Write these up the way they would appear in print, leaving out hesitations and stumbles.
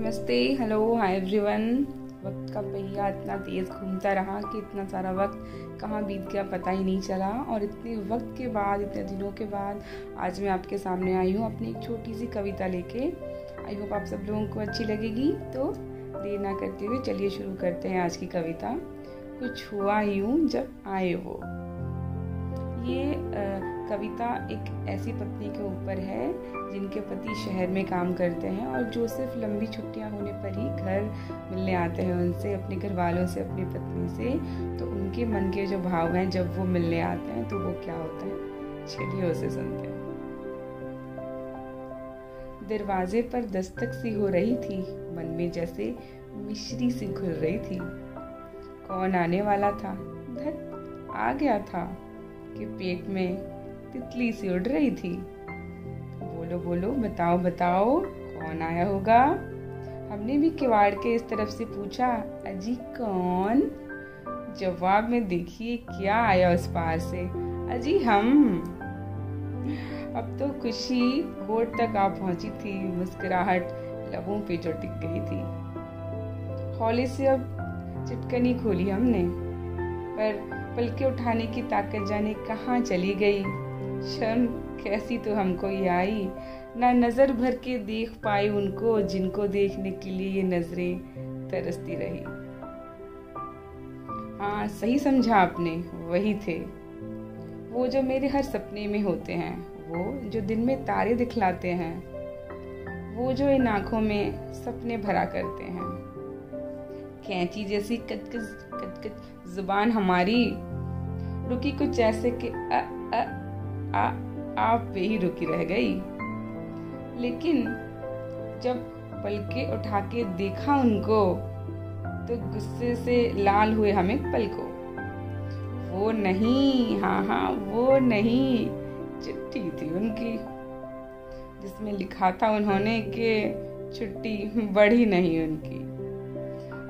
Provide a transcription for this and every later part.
नमस्ते, hello, hi everyone. वक्त का पहिया इतना तेज़ घूमता रहा कि इतना सारा वक्त कहाँ बीत गया पता ही नहीं चला। और इतने वक्त के बाद, इतने दिनों के बाद आज मैं आपके सामने आई हूँ अपनी एक छोटी सी कविता लेके। आई होप आप सब लोगों को अच्छी लगेगी। तो देर ना करते हुए चलिए शुरू करते हैं आज की कविता। कुछ हुआ यूं जब आए वो। ये कविता एक ऐसी पत्नी के ऊपर है जिनके पति शहर में काम करते हैं और जो सिर्फ लंबी छुट्टियां होने पर ही घर मिलने आते हैं उनसे, अपने घर वालों से, अपनी पत्नी से। तो उनके मन के जो भाव हैं जब वो मिलने आते हैं तो वो क्या होता है, चलिए उसे सुनते हैं। दरवाजे पर दस्तक सी हो रही थी, मन में जैसे मिश्री सी घुल रही थी। कौन आने वाला था, धत आ गया था कि पेट में तितली सी उड़ रही थी। बोलो बोलो, बताओ बताओ, कौन आया होगा। हमने भी किवाड़ के इस तरफ से पूछा, अजी कौन। जवाब में देखिए क्या आया उस पार से, अजी हम। अब तो खुशी होठ तक आ पहुंची थी, मुस्कुराहट लबों पे जो टिक गई थी। हौले से अब चिटकनी खोली हमने, पर पलके उठाने की ताकत जाने कहाँ चली गई। शर्म कैसी तो हमको ये आई, ना नजर भर के देख पाई उनको जिनको देखने के लिए ये नजरें तरसती रही। हाँ, सही समझा आपने, वही थे वो जो मेरे हर सपने में होते हैं, वो जो दिन में तारे दिखलाते हैं, वो जो इन आंखों में सपने भरा करते हैं। कैंची जैसी कच जुबान हमारी रुकी कुछ ऐसे कि आप पे ही रुकी रह गई। लेकिन जब पलके उठा के देखा उनको तो गुस्से से लाल हुए हमें पल को। वो नहीं, हाँ वो नहीं, चिट्ठी थी उनकी जिसमें लिखा था उन्होंने कि छुट्टी बढ़ी नहीं उनकी।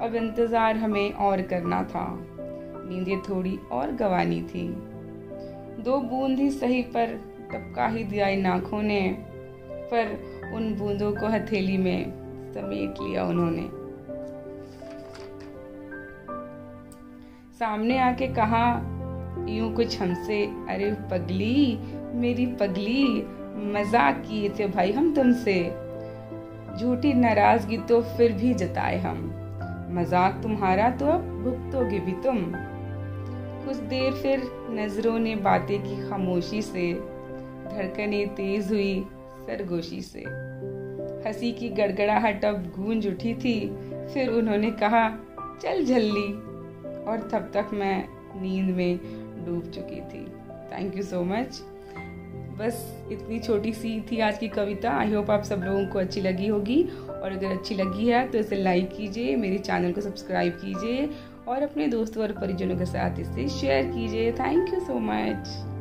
अब इंतजार हमें और करना था, नींदें थोड़ी और गंवानी थी। 2 बूंद ही सही पर टपका ही दिया इन आँखों ने, पर उन बूंदों को हथेली में समेट लिया उन्होंने। सामने आके कहा यूं कुछ हमसे, अरे पगली मेरी पगली, मजाक किए थे भाई हम तुमसे। झूठी नाराजगी तो फिर भी जताए हम, मजाक तुम्हारा तो अब भुगतोगे भी तुम। कुछ देर फिर नजरों ने बातें की खामोशी से, धड़कनें तेज हुई सरगोशी से। हंसी की गड़गड़ाहट अब गूंज उठी थी, फिर उन्होंने कहा चल झल्ली, और तब तक मैं नींद में डूब चुकी थी। Thank you so much. बस इतनी छोटी सी थी आज की कविता। आई होप आप सब लोगों को अच्छी लगी होगी, और अगर अच्छी लगी है तो इसे लाइक कीजिए, मेरे चैनल को सब्सक्राइब कीजिए और अपने दोस्तों और परिजनों के साथ इसे शेयर कीजिए। Thank you so much.